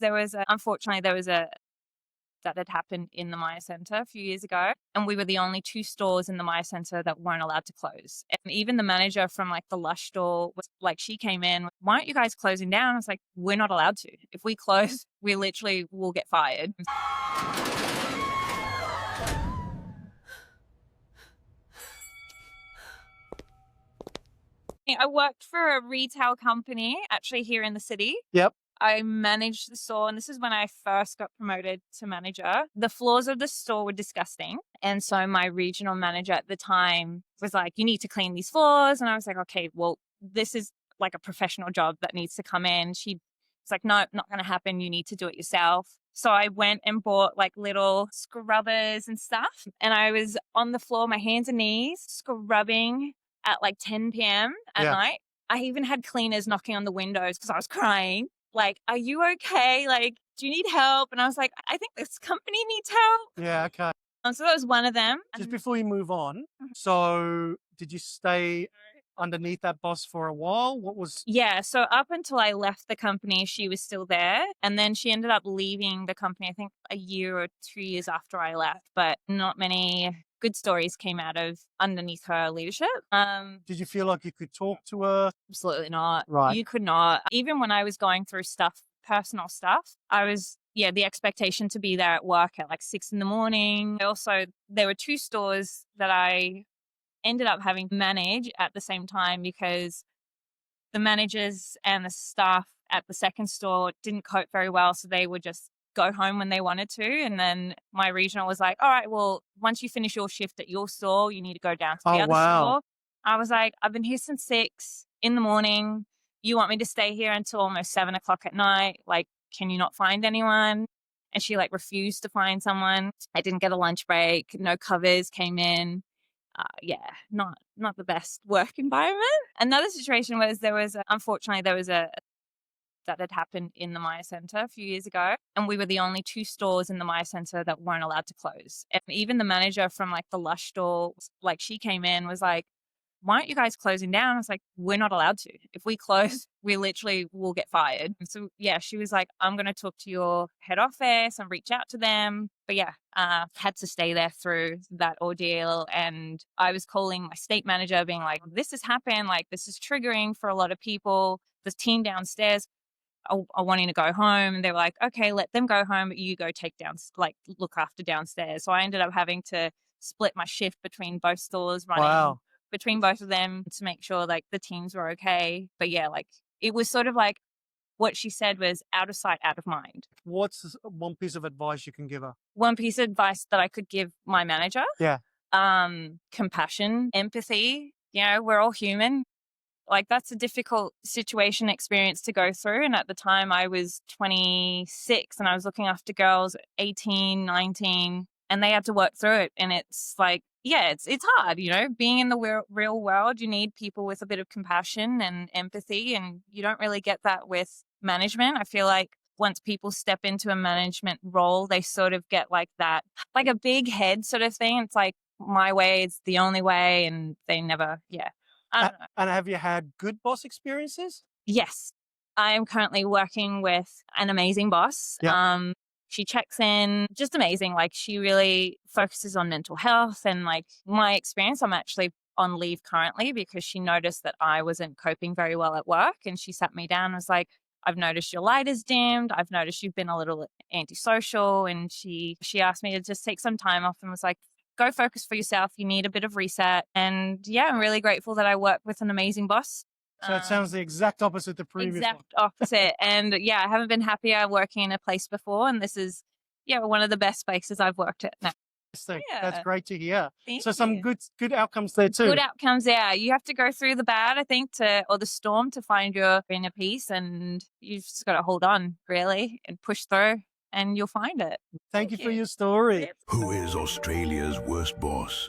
Unfortunately, there was a that had happened in the Maya Center a few years ago. And we were the only 2 stores in the Maya Center that weren't allowed to close. And even the manager from like the Lush store was like, she came in, why aren't you guys closing down? I was like, we're not allowed to. If we close, we literally will get fired. I worked for a retail company actually here in the city. Yep. I managed the store, and this is when I first got promoted to manager. The floors of the store were disgusting. And so my regional manager at the time was like, you need to clean these floors. And I was like, okay, well, this is like a professional job that needs to come in. She was like, no, not going to happen. You need to do it yourself. So I went and bought like little scrubbers and stuff. And I was on the floor, my hands and knees, scrubbing at like 10 p.m. at night. I even had cleaners knocking on the windows because I was crying. Like, are you okay? Like, do you need help? And I was like, I think this company needs help. Yeah, okay. So that was one of them. Just before you move on, so did you stay underneath that boss for a while? Yeah, so up until I left the company, she was still there. And then she ended up leaving the company, I think a year or 2 years after I left. But not many good stories came out of underneath her leadership. Did you feel like you could talk to her? Absolutely not. Right. You could not. Even when I was going through personal stuff, the expectation to be there at work at like 6 a.m. Also, there were 2 stores that I ended up having to manage at the same time because the managers and the staff at the second store didn't cope very well. So they would just go home when they wanted to. And then my regional was like, all right, well, once you finish your shift at your store, you need to go down to the other store. I was like, I've been here since 6 a.m. You want me to stay here until almost 7 o'clock at night? Like, can you not find anyone? And she like refused to find someone. I didn't get a lunch break. No covers came in. Not the best work environment. Another situation was unfortunately there was a that had happened in the Maya Center a few years ago. And we were the only 2 stores in the Maya Center that weren't allowed to close. And even the manager from like the Lush store, like she came in, was like, why aren't you guys closing down? I was like, we're not allowed to. If we close, we literally will get fired. So yeah, she was like, I'm going to talk to your head office and reach out to them. But yeah, had to stay there through that ordeal. And I was calling my state manager being like, this has happened. Like, this is triggering for a lot of people. The team downstairs are wanting to go home. And they were like, okay, let them go home, but you go look after downstairs. So I ended up having to split my shift between both stores, running between both of them to make sure like the teams were okay. But yeah, like it was sort of like what she said was out of sight, out of mind. What's one piece of advice you can give her? One piece of advice that I could give my manager? Yeah. Compassion, empathy. You know, we're all human. Like that's a difficult experience to go through. And at the time I was 26 and I was looking after girls 18, 19, and they had to work through it. And it's like, yeah, it's hard, you know, being in the real world, you need people with a bit of compassion and empathy, and you don't really get that with management. I feel like once people step into a management role, they sort of get like that, like a big head sort of thing. It's like my way is the only way, and they never, I don't know. And have you had good boss experiences? Yes. I am currently working with an amazing boss. Yep. She checks in, just amazing. Like she really focuses on mental health, and like my experience, I'm actually on leave currently because she noticed that I wasn't coping very well at work, and she sat me down and was like, I've noticed your light is dimmed. I've noticed you've been a little antisocial. And she asked me to just take some time off and was like, go focus for yourself. You need a bit of reset. And yeah, I'm really grateful that I work with an amazing boss. So it sounds the exact opposite the previous one. Opposite. And yeah, I haven't been happier working in a place before. And this is, one of the best places I've worked at now. That's great to hear. Thank so you. Some good outcomes there too. Good outcomes, yeah. You have to go through the bad, I think, or the storm to find your inner peace. And you've just got to hold on, really, and push through, and you'll find it. Thank you for your story. Who is Australia's worst boss?